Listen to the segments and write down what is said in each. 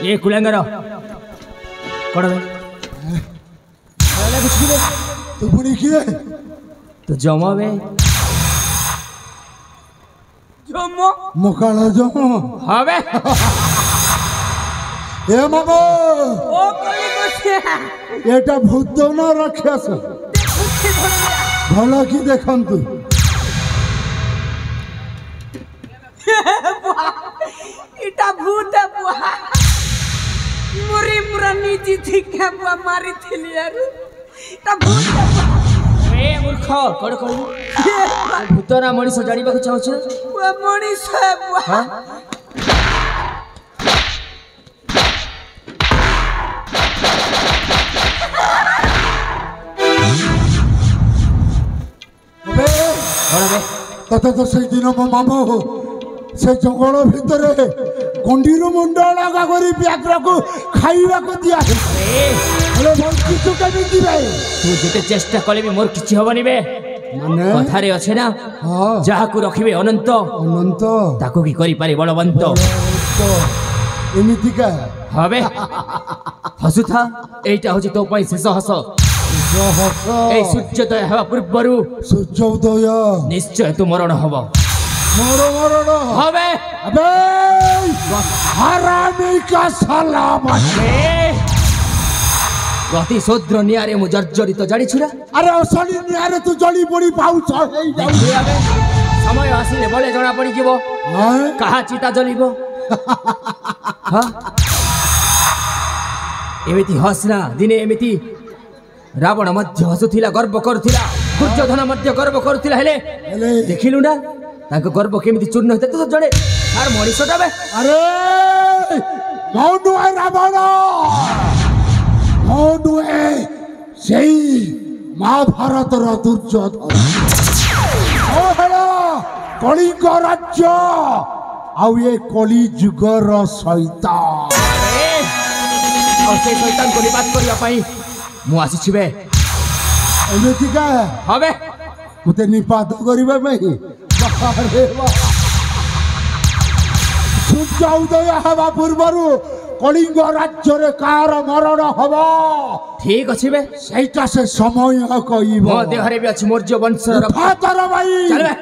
ये कुलंगर कौन है कुछ भी तू पुणी किए तो जमा बे जमा मुकाला जमा हाँ बे ए मामो ओ कोई कुछ एटा भूत ना राक्षस भला की देखंतु इटा भूत है बुआ मुरी मुरा नीति थी क्या बुआ मारी थी यार इटा भूत है बुआ ए मूर्ख कौन कौन भूत ना मनीष जानिबा को चाहछ बुआ मनीष है बुआ हां अबे बे तत तो से दिन मो मामो से जंगल भितर गुंडीर मुंड लगा करी व्याघ्र को खाइबा को दिया हेलो बहुत किछु केबी दिबे तू जेते चेष्टा कले भी मोर किछि हबनी बे माने कथारे अछि ना हां जहा को रखिबे अनंत अनंत ताको की करि पारे बलवंत तो एमिति का हबे हसु था एटा होछि तो पई शेष हस जो हस ए सूर्योदय हवा पूर्वरु सूर्योदय निश्चय तू मरण हबो मोर मरण हबे अबे हरामी का सलाम गति शूद्र नियारे मु जर्जरित जानी छुरा अरे असली नियारे तू जली पड़ी पाउछ हेई जाऊ समय आसिले बोले जणा पड़ी जीवो हां कहा चिता जलिबो हां एमिति हसना दिने एमिति रावण मध्य हसुथिला गर्व करुथिला दुर्योधन मध्य गर्व करुथिला हेले देखिलु ना ताको गर्व केमिति चूर्ण होते तो जणे यार मनीषटा बे अरे मौनु है रावण मौनु है सेई महाभारत रो दुर्योधन ओ हेलो कलिंग राज्य आउ ये कली जुगर शैतान और से शैतान को निपात करिया पई मु आसी छिबे एमिति का हबे मुते निपात करिबा पई अरे वाह सूर्योदय हवा पूर्वरु कलिंग राज्य रे कार मरण हवा ठीक अछि बे सेटा से समय कइबो मो देहरे भी अछि मौर्य वंश रो फातर भाई चल बे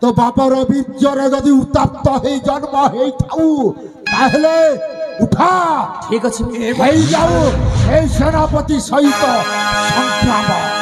तो बापर बीर्जरे जदि उत्तप्त हे जन्म हे थाउ ताहले उठा ठीक अछि हे जाऊ हे सेनापति सहित संग्राम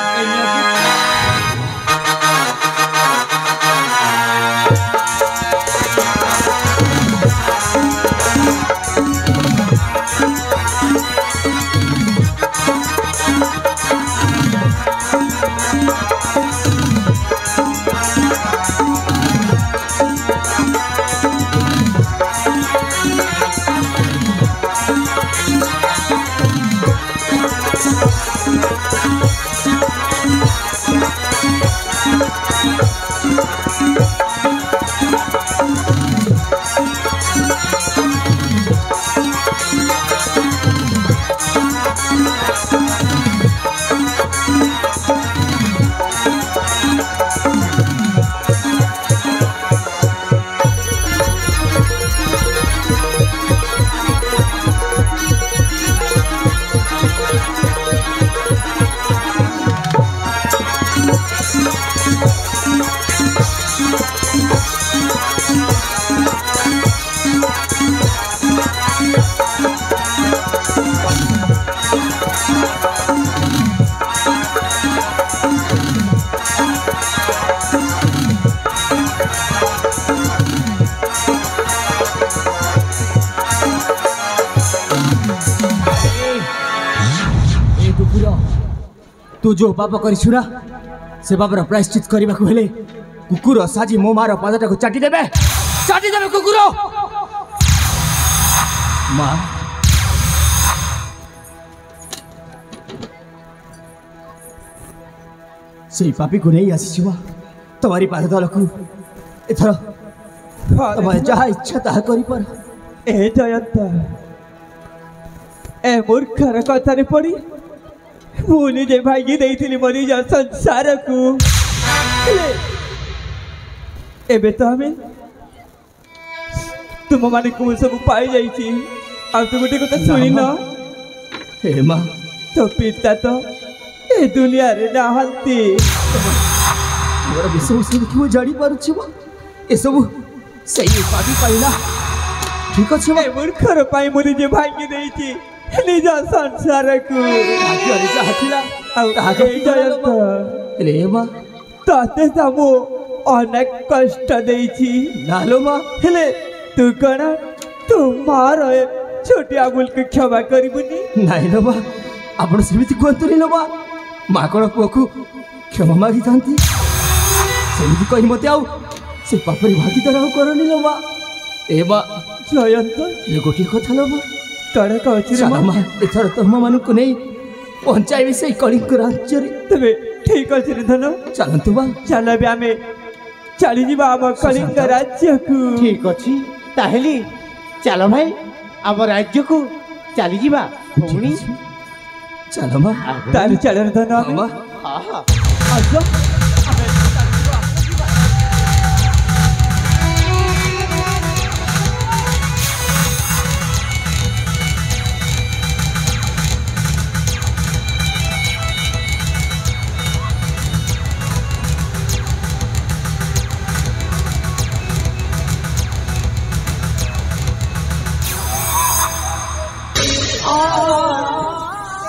तू जो पाप करिछुरा से पापर प्रायश्चित करबा को हेले कुकुर साजी मो मार पादटा को चाटी देबे कुकुर मां से पापी को नहीं आसीछुवा तुम्हारी पाद दलकु एथर तुम्हारे जहा इच्छा ताहा करि पर ए जयंत ए मूर्खर कथारे पड़ी मु निजे भागी देइथिली मो निज संसार को एबे तो हमें तुम माने को सब पाई जाइछि ଆଉ ତୁ ଗୋଟେ କଥା ଶୁଣିନ हे माँ ତୋ ପିତା ତ ଏ ଦୁନିଆରେ ନାହାନ୍ତି। मोर विष औषध देखि मु जानी पारुछि माँ ए सब सही पादी पाइला ठीक अछि माँ ଏ ମୂର୍ଖର ପାଇଁ ମୁଁ ନିଜେ ଭାଙ୍ଗି ଦେଇଛି ନିଜ ସଂସାରକୁ। भाग्य रे जा हथिला ଆଉ ତାହା ଏଇ ଜୟନ୍ତ रे माँ ତତେ ତ ମୁଁ ଅନେକ କଷ୍ଟ ଦେଇଛି नालो माँ ହେଲେ ତୁ କଣ ତୁ ମାର ଏ ଛୋଟିଆ ଭୁଲକୁ କ୍ଷମା କରିବୁନି? ନାଇଁ लो माँ आपण सेमिति कहतुनी लो माँ माँ कण पुଅ को क्षमा मागी थांती सेमिति कहि मते आउ से पापरी भागीदार आउ करनी लो माँ ए माँ ଜୟନ୍ତ ये गोटे कथा लो माँ କଣ କହୁଛୁ ରେ ଚାଲ ମା? ମା ଏଥର ତମ ମାନଙ୍କୁ ନେଇ ପଞ୍ଚାଇବି ସେଇ କଳିଙ୍ଗ ରାଜ୍ୟରେ ତେବେ ଠିକ ଅଛି ରେ ଧନ ଚାଲନ୍ତୁ ମା ଚାଲ ଏବେ ଆମେ ଚାଲିଯିବା ଆମ କଳିଙ୍ଗ ରାଜ୍ୟକୁ। ଠିକ ଅଛି ତାହେଲେ ଚାଲ ଭାଇ ଆମ ରାଜ୍ୟକୁ ଚାଲିଯିବା ଭଉଣୀ। ଚାଲ ମା ତାହେଲେ ଚାଲ ରେ ଧନ ହଁ ଆମେ ମା ଆସ।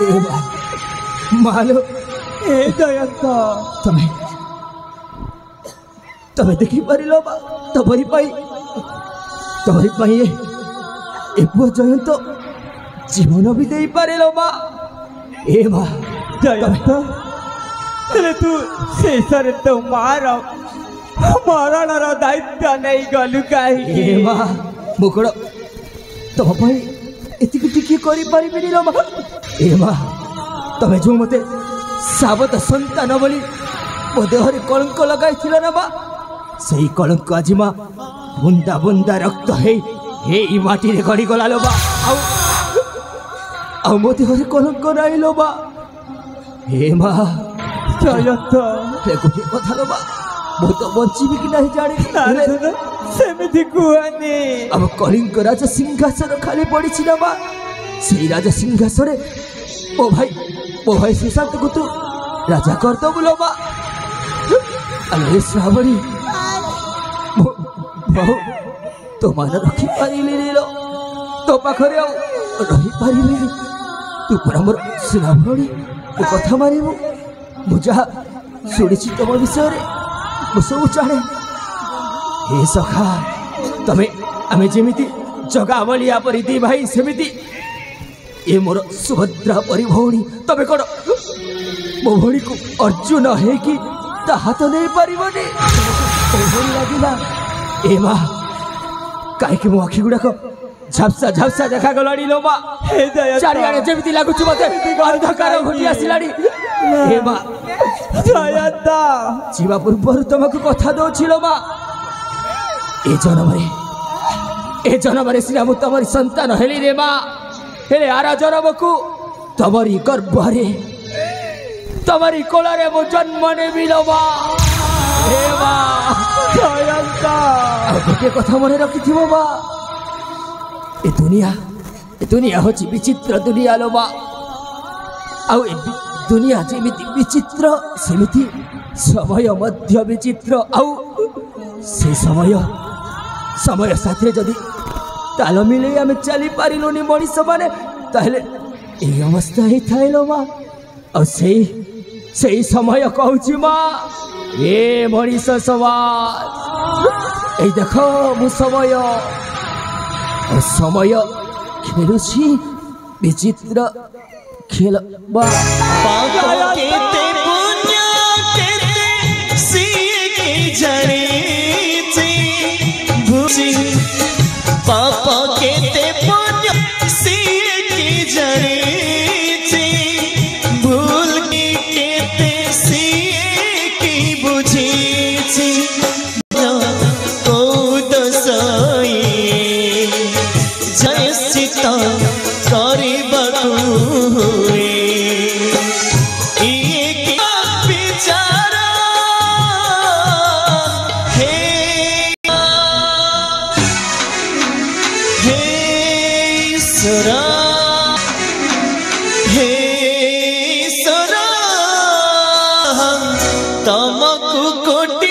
ए मା ମାଲୋ ଏ ଜୟନ୍ତ ତମେ ତମେ ଦେଖିପାରିଲ ମା ତମରି ପାଇଁ ଏ ପୁଅ ଜୟନ୍ତ ଜୀବନ ବି ଦେଇପାରିଲ ମା ଏ ମା ଜୟନ୍ତ ହେଲେ ତୁ ଶେଷରେ ତୋ ମାର ମରଣର ଦାୟିତ୍ୱ ନେଇ ଗଲୁ କାହିଁକି? ଏ ମା ମୁଁ କ'ଣ ତମ ପାଇଁ ଏତିକି ଟିକିଏ କରିପାରିବିନି ଲୋ ମା ଏ ମା ତମେ ଯେଉଁ ମୋତେ ସାବତ ସନ୍ତାନ ବୋଲି ମୋ ଦେହରେ କଳଙ୍କ ଲଗାଇଥିଲ ନା ମା ସେଇ କଳଙ୍କ ଆଜି ମା ବୁନ୍ଦା ବୁନ୍ଦା ରକ୍ତ ହେଇ ଏଇ ମାଟିରେ ଗଡ଼ିଗଲା ଲୋ ମା ଆଉ ମୋ ଦେହରେ କଳଙ୍କ ନାହିଁ ଲୋ ମା ଏ ମା ଜୟନ୍ତ ଏ ଗୋଟିଏ କଥା ଲୋ ମା ମୁଁ ତ ବଞ୍ଚିବି କି ନାହିଁ ଜାଣିନି ହେଲେ ସେମିତି କୁହନି। ଆମ କଳିଙ୍ଗ ରାଜ ସିଂହାସନ ଖାଲି ପଡ଼ିଛି ନା ମା ସେଇ ରାଜ ସିଂହାସନରେ ମୋ ଭାଇ ସୁଶାନ୍ତକୁ ତୁ ରାଜା କରିଦେବୁ ଲୋ ମା ଆଲୋ ଶ୍ରାବଣୀ ବହୁ ତୋ ମାନ ରଖିପାରିଲିନି ଲୋ ତୋ ପାଖରେ ଆଉ ରହିପାରିଲିନି ତୁ ପରା ମୋର ଶ୍ରାବଣୀ ଏ କଥା ମାରିବୁ ମୁଁ ଯାହା ଶୁଣିଛି ତମ ବିଷୟରେ ମୁଁ ସବୁ ଜାଣେ हे सखा तमे आमे जेमिति जगा बलिया परि दी भाई सेमिति ए मोर सुभद्रा परि भौणी तमे कोन मो भौणी को अर्जुन हे कि ताहा तो नहीं परिबनी भौणी लागिला ए मा काहे कि मो आखि गुडा को झपसा झपसा देखा गलाडी लो मा हे जयंत चारियाडे जेमिति लागुछु मते अंधकार घटी आसिलाडी ए मा जयंत जीवा पूर्व तुमको कथा दउछि लो मा ए जन्मरे श्रीराम तमरी संतान हेली रे माँ हेले आरा जन्म को तमरी गर्भरे तमरी कोलारे मो जन्म नेबी लो माँ हे माँ जयंत गोटे कथा मन रखिथिबो माँ ए दुनिया होची विचित्र दुनिया लो माँ आउ ए दुनिया जेमिति विचित्र सेमिति समय मध्य विचित्र आउ से समय साथी जदि ताल मिले आम चली पारिलुनि मनीष मैंने ताहले ये अवस्था ही थाए लो माँ और सही समय कहूँ माँ ए मनीष समाज ए देख मु समय खेलुछि विचित्र खेल पापा केते पुण्य सिए की जरे भूल की केते सिए की बुझी को दसाई जयश्चित करबकु हुए ତମକୁ କୋଟି